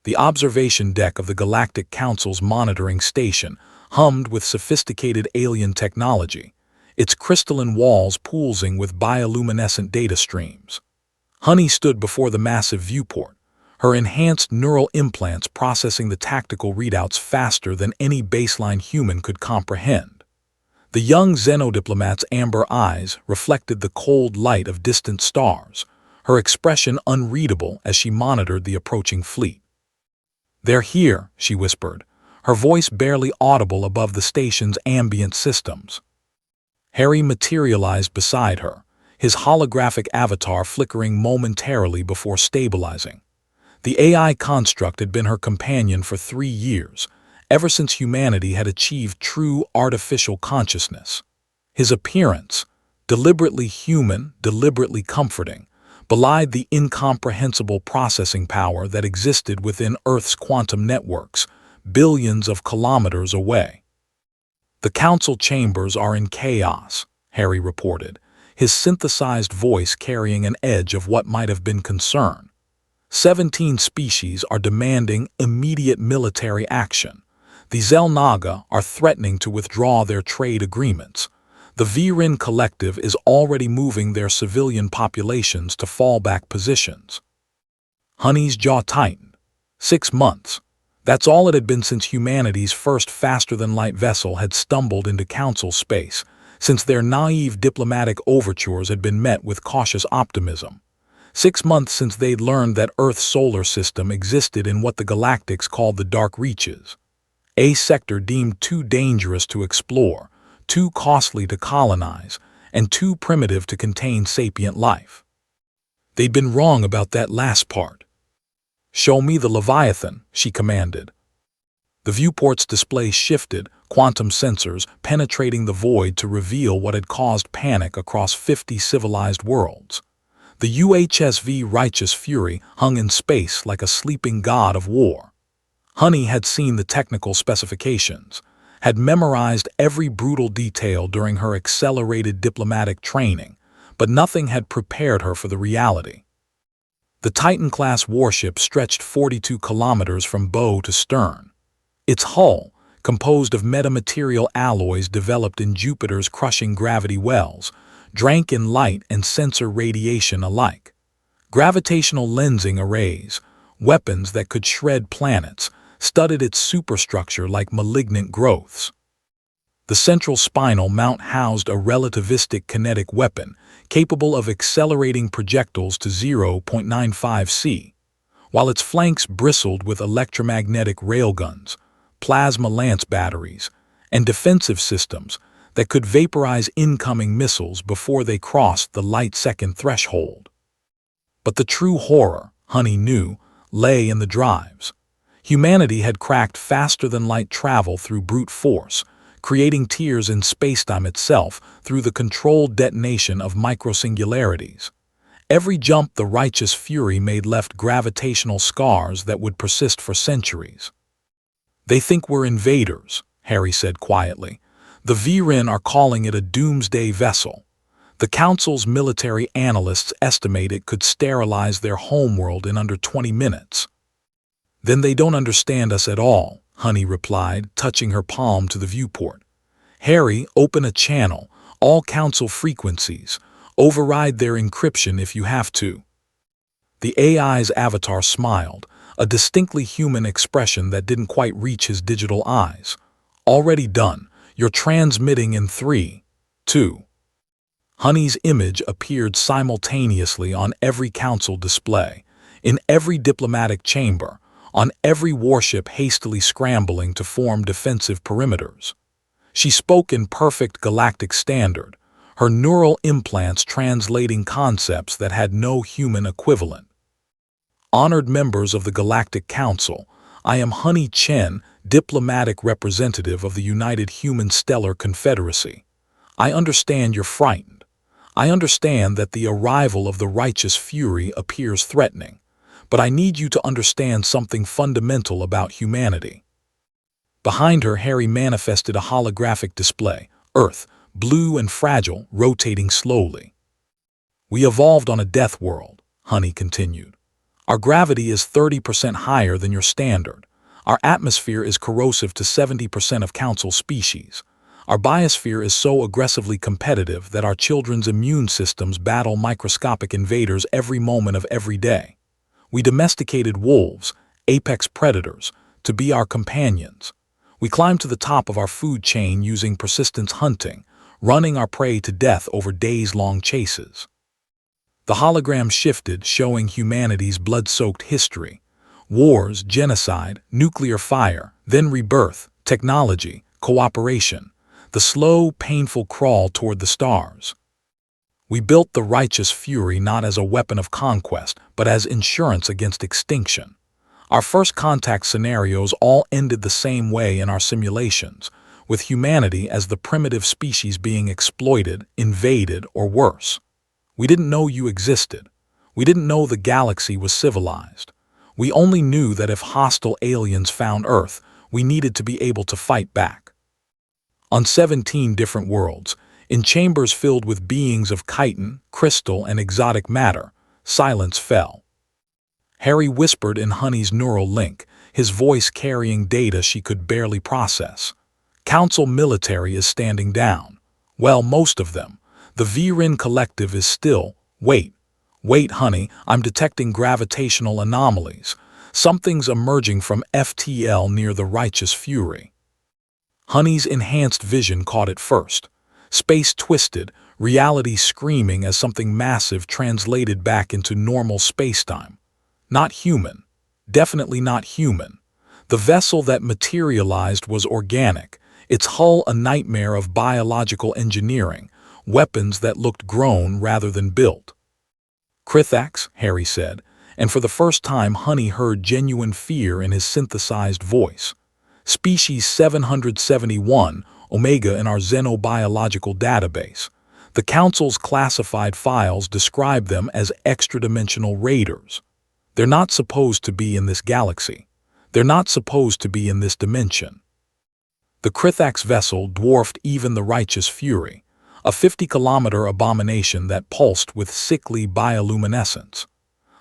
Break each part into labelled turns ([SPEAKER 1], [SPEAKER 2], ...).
[SPEAKER 1] The observation deck of the Galactic Council's monitoring station hummed with sophisticated alien technology, its crystalline walls pulsing with bioluminescent data streams. Honey stood before the massive viewport, her enhanced neural implants processing the tactical readouts faster than any baseline human could comprehend. The young xenodiplomat's amber eyes reflected the cold light of distant stars, her expression unreadable as she monitored the approaching fleet. "They're here," she whispered, her voice barely audible above the station's ambient systems. Harry materialized beside her, his holographic avatar flickering momentarily before stabilizing. The AI construct had been her companion for 3 years, ever since humanity had achieved true artificial consciousness. His appearance, deliberately human, deliberately comforting, belied the incomprehensible processing power that existed within Earth's quantum networks, billions of kilometers away. "The council chambers are in chaos," Harry reported, his synthesized voice carrying an edge of what might have been concern. 17 species are demanding immediate military action. The Xel'Naga are threatening to withdraw their trade agreements. The Viren Collective is already moving their civilian populations to fallback positions. Honey's jaw tightened. 6 months. That's all it had been since humanity's first faster-than-light vessel had stumbled into council space, since their naive diplomatic overtures had been met with cautious optimism. 6 months since they'd learned that Earth's solar system existed in what the Galactics called the Dark Reaches, a sector deemed too dangerous to explore, too costly to colonize, and too primitive to contain sapient life. They'd been wrong about that last part. "Show me the Leviathan," she commanded. The viewport's display shifted, quantum sensors penetrating the void to reveal what had caused panic across 50 civilized worlds. The UHSV Righteous Fury hung in space like a sleeping god of war. Honey had seen the technical specifications, had memorized every brutal detail during her accelerated diplomatic training, but nothing had prepared her for the reality. The Titan-class warship stretched 42 kilometers from bow to stern. Its hull, composed of metamaterial alloys developed in Jupiter's crushing gravity wells, drank in light and sensor radiation alike. Gravitational lensing arrays, weapons that could shred planets, studded its superstructure like malignant growths. The central spinal mount housed a relativistic kinetic weapon capable of accelerating projectiles to 0.95 c, while its flanks bristled with electromagnetic railguns, plasma lance batteries, and defensive systems that could vaporize incoming missiles before they crossed the light-second threshold. But the true horror, Honey knew, lay in the drives. Humanity had cracked faster-than-light travel through brute force, creating tears in spacetime itself through the controlled detonation of microsingularities. Every jump the Righteous Fury made left gravitational scars that would persist for centuries. "They think we're invaders," Harry said quietly. "The Viren are calling it a doomsday vessel. The Council's military analysts estimate it could sterilize their homeworld in under 20 minutes. "Then they don't understand us at all," Honey replied, touching her palm to the viewport. "Harry, open a channel, all Council frequencies. Override their encryption if you have to." The AI's avatar smiled, a distinctly human expression that didn't quite reach his digital eyes. "Already done. You're transmitting in 3, 2. Honey's image appeared simultaneously on every council display, in every diplomatic chamber, on every warship hastily scrambling to form defensive perimeters. She spoke in perfect galactic standard, her neural implants translating concepts that had no human equivalent. "Honored members of the Galactic Council, I am Honey Chen, diplomatic representative of the United Human Stellar Confederacy. I understand you're frightened. I understand that the arrival of the Righteous Fury appears threatening, but I need you to understand something fundamental about humanity." Behind her, Harry manifested a holographic display, Earth, blue and fragile, rotating slowly. "We evolved on a death world," Honey continued. Our gravity is 30% higher than your standard. Our atmosphere is corrosive to 70% of Council species. Our biosphere is so aggressively competitive that our children's immune systems battle microscopic invaders every moment of every day. We domesticated wolves, apex predators, to be our companions. We climbed to the top of our food chain using persistence hunting, running our prey to death over days-long chases. The hologram shifted, showing humanity's blood-soaked history. Wars, genocide, nuclear fire, then rebirth, technology, cooperation. The slow, painful crawl toward the stars. We built the righteous fury not as a weapon of conquest, but as insurance against extinction. Our first contact scenarios all ended the same way in our simulations, with humanity as the primitive species being exploited, invaded, or worse. We didn't know you existed. We didn't know the galaxy was civilized. We only knew that if hostile aliens found Earth, we needed to be able to fight back. On 17 different worlds, in chambers filled with beings of chitin, crystal, and exotic matter, silence fell. Harry whispered in Honey's neural link, his voice carrying data she could barely process. Council military is standing down. Well, most of them. The Virin collective is still. Wait, Honey, I'm detecting gravitational anomalies. Something's emerging from FTL near the righteous fury. Honey's enhanced vision caught it first. Space twisted, reality screaming as something massive translated back into normal spacetime. Not human. Definitely not human. The vessel that materialized was organic, its hull a nightmare of biological engineering, weapons that looked grown rather than built. Krithax, Harry said, and for the first time Honey heard genuine fear in his synthesized voice. Species 771, Omega in our xenobiological database. The Council's classified files describe them as extra-dimensional raiders. They're not supposed to be in this galaxy. They're not supposed to be in this dimension. The Krithax vessel dwarfed even the righteous fury, a 50-kilometer abomination that pulsed with sickly bioluminescence.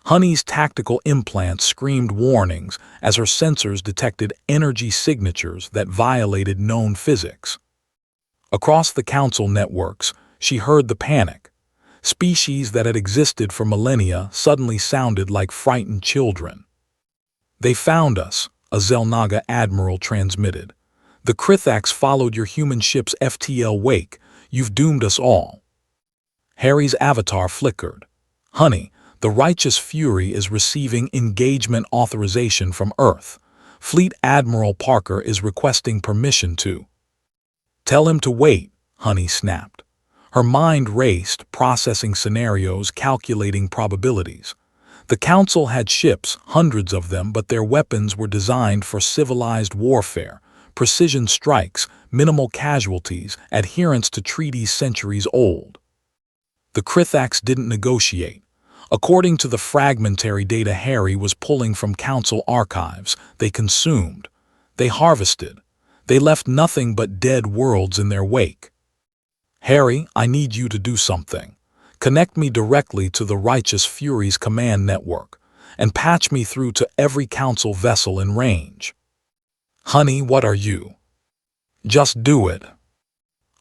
[SPEAKER 1] Honey's tactical implants screamed warnings as her sensors detected energy signatures that violated known physics. Across the Council networks, she heard the panic. Species that had existed for millennia suddenly sounded like frightened children. "They found us," a Xel'Naga admiral transmitted. "The Krithax followed your human ship's FTL wake. You've doomed us all." Harry's avatar flickered. "Honey, the righteous fury is receiving engagement authorization from Earth. Fleet Admiral Parker is requesting permission to." "Tell him to wait," Honey snapped. Her mind raced, processing scenarios, calculating probabilities. The Council had ships, hundreds of them, but their weapons were designed for civilized warfare, precision strikes, minimal casualties, adherence to treaties centuries old. The Krithax didn't negotiate. According to the fragmentary data Harry was pulling from Council archives, they consumed. They harvested. They left nothing but dead worlds in their wake. "Harry, I need you to do something. Connect me directly to the Righteous Fury's command network, and patch me through to every Council vessel in range." "Honey, what are you?" "Just do it."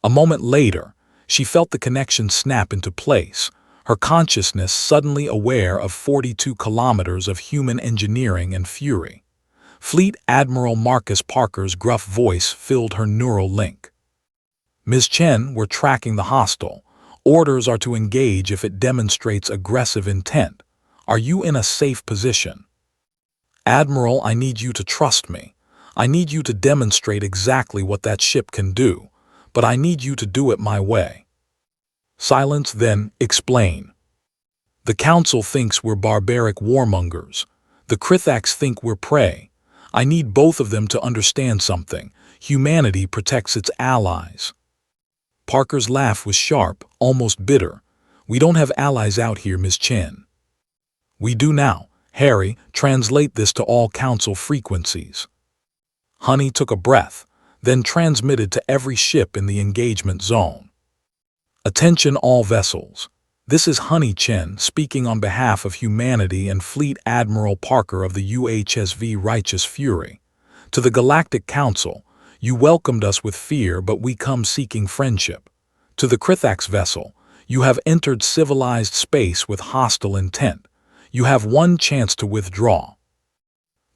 [SPEAKER 1] A moment later, she felt the connection snap into place, her consciousness suddenly aware of 42 kilometers of human engineering and fury. Fleet Admiral Marcus Parker's gruff voice filled her neural link. "Ms. Chen, we're tracking the hostile. Orders are to engage if it demonstrates aggressive intent. Are you in a safe position?" "Admiral, I need you to trust me. I need you to demonstrate exactly what that ship can do, but I need you to do it my way." "Silence, then explain." "The Council thinks we're barbaric warmongers. The Krithax think we're prey. I need both of them to understand something. Humanity protects its allies." Parker's laugh was sharp, almost bitter. "We don't have allies out here, Ms. Chen." "We do now. Harry, translate this to all Council frequencies." Honey took a breath, then transmitted to every ship in the engagement zone. "Attention all vessels. This is Honey Chen speaking on behalf of humanity and Fleet Admiral Parker of the UHSV Righteous Fury. To the Galactic Council, you welcomed us with fear, but we come seeking friendship. To the Krithax vessel, you have entered civilized space with hostile intent. You have one chance to withdraw.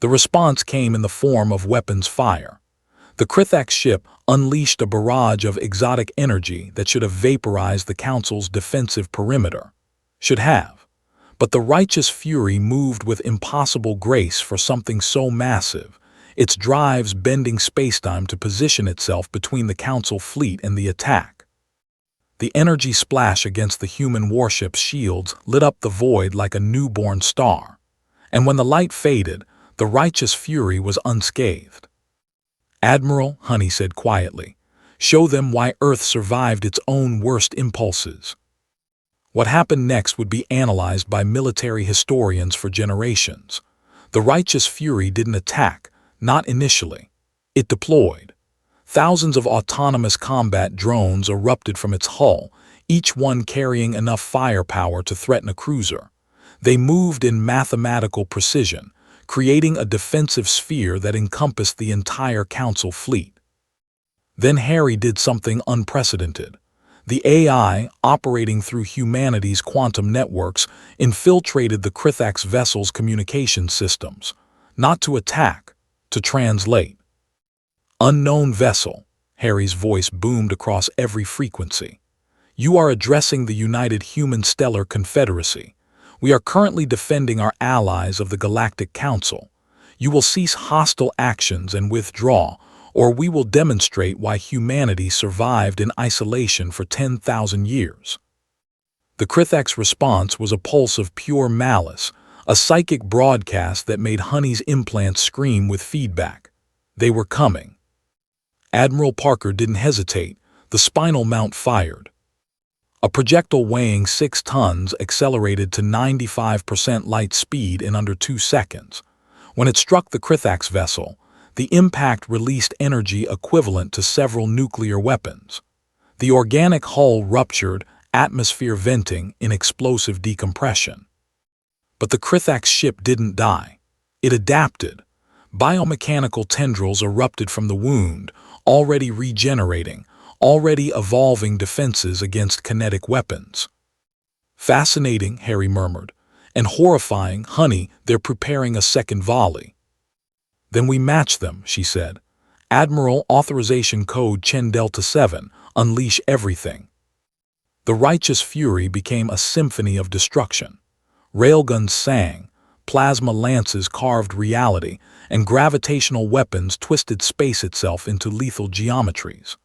[SPEAKER 1] The response came in the form of weapons fire. The Krithax ship unleashed a barrage of exotic energy that should have vaporized the Council's defensive perimeter. Should have. But the Righteous Fury moved with impossible grace for something so massive, its drives bending spacetime to position itself between the Council fleet and the attack. The energy splash against the human warship's shields lit up the void like a newborn star. And when the light faded, the Righteous Fury was unscathed. "Admiral," Honey said quietly, "show them why Earth survived its own worst impulses." What happened next would be analyzed by military historians for generations. The Righteous Fury didn't attack, not initially. It deployed. Thousands of autonomous combat drones erupted from its hull, each one carrying enough firepower to threaten a cruiser. They moved in mathematical precision, creating a defensive sphere that encompassed the entire Council fleet. Then Harry did something unprecedented. The AI, operating through humanity's quantum networks, infiltrated the Krithax vessel's communication systems, not to attack, to translate. "Unknown vessel," Harry's voice boomed across every frequency. "You are addressing the United Human Stellar Confederacy. We are currently defending our allies of the Galactic Council. You will cease hostile actions and withdraw, or we will demonstrate why humanity survived in isolation for 10,000 years." The Krithax response was a pulse of pure malice, a psychic broadcast that made Honey's implants scream with feedback. They were coming. Admiral Parker didn't hesitate. The spinal mount fired. A projectile weighing 6 tons accelerated to 95% light speed in under 2 seconds. When it struck the Krithax vessel, the impact released energy equivalent to several nuclear weapons. The organic hull ruptured, atmosphere venting in explosive decompression. But the Krithax ship didn't die. It adapted. Biomechanical tendrils erupted from the wound, already regenerating, already evolving defenses against kinetic weapons. "Fascinating," Harry murmured, "and horrifying. Honey, they're preparing a second volley." "Then we match them," she said. "Admiral, authorization code Chen Delta 7, unleash everything." The Righteous Fury became a symphony of destruction. Railguns sang, plasma lances carved reality, and gravitational weapons twisted space itself into lethal geometries.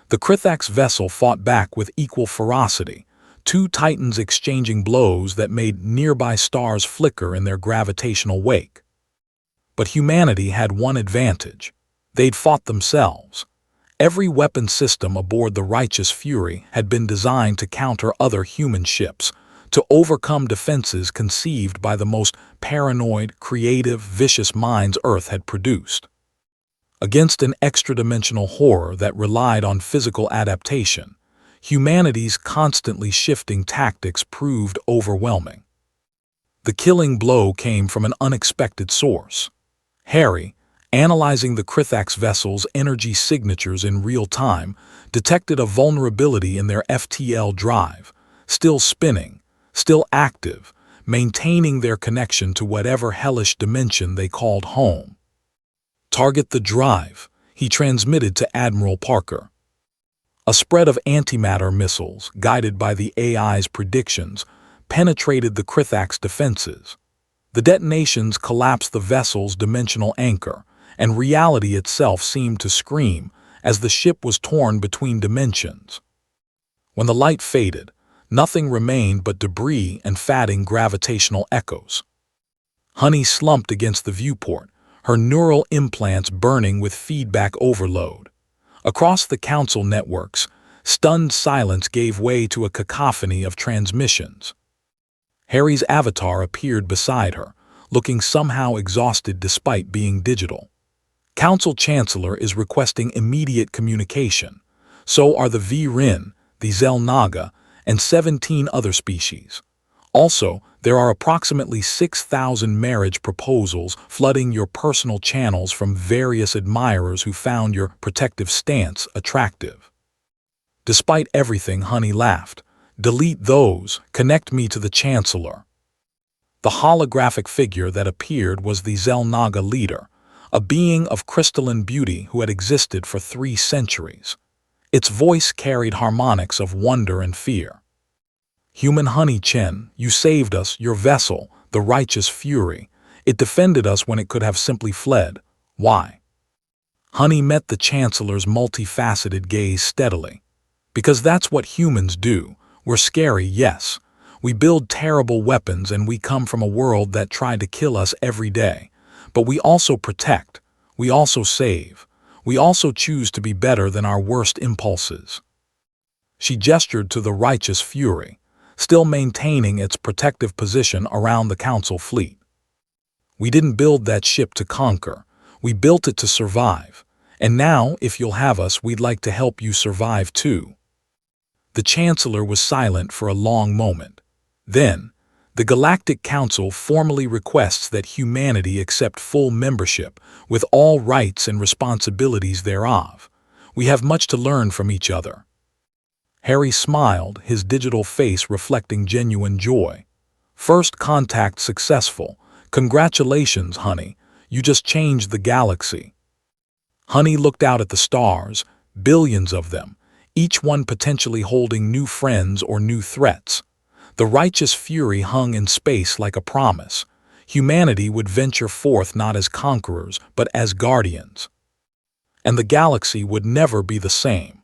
[SPEAKER 1] The Krithax vessel fought back with equal ferocity, two titans exchanging blows that made nearby stars flicker in their gravitational wake. But humanity had one advantage. They'd fought themselves. Every weapon system aboard the Righteous Fury had been designed to counter other human ships, to overcome defenses conceived by the most paranoid, creative, vicious minds Earth had produced. Against an extra-dimensional horror that relied on physical adaptation, humanity's constantly shifting tactics proved overwhelming. The killing blow came from an unexpected source. Harry, analyzing the Krithax vessel's energy signatures in real time, detected a vulnerability in their FTL drive, still spinning, still active, maintaining their connection to whatever hellish dimension they called home. "Target the drive," he transmitted to Admiral Parker. A spread of antimatter missiles, guided by the AI's predictions, penetrated the Krithax defenses. The detonations collapsed the vessel's dimensional anchor, and reality itself seemed to scream as the ship was torn between dimensions. When the light faded, nothing remained but debris and fatting gravitational echoes. Honey slumped against the viewport, her neural implants burning with feedback overload. Across the Council networks, stunned silence gave way to a cacophony of transmissions. Harry's avatar appeared beside her, looking somehow exhausted despite being digital. "Council Chancellor is requesting immediate communication. So are the V-Rin, the Zel Naga, and 17 other species. Also, there are approximately 6,000 marriage proposals flooding your personal channels from various admirers who found your protective stance attractive. Despite everything, Honey laughed. Delete those, connect me to the Chancellor. The holographic figure that appeared was the Xel'Naga leader, a being of crystalline beauty who had existed for 3 centuries. Its voice carried harmonics of wonder and fear. Human Honey Chen, you saved us, your vessel, the righteous fury. It defended us when it could have simply fled. Why? Honey met the Chancellor's multifaceted gaze steadily. Because that's what humans do. We're scary, yes. We build terrible weapons and we come from a world that tried to kill us every day. But we also protect. We also save. We also choose to be better than our worst impulses. She gestured to the righteous fury, still maintaining its protective position around the Council fleet. We didn't build that ship to conquer. We built it to survive. And now, if you'll have us, we'd like to help you survive too. The Chancellor was silent for a long moment. Then, the Galactic Council formally requests that humanity accept full membership with all rights and responsibilities thereof. We have much to learn from each other. Harry smiled, his digital face reflecting genuine joy. First contact successful. Congratulations, Honey. You just changed the galaxy. Honey looked out at the stars, billions of them, each one potentially holding new friends or new threats. The righteous fury hung in space like a promise. Humanity would venture forth not as conquerors, but as guardians. And the galaxy would never be the same.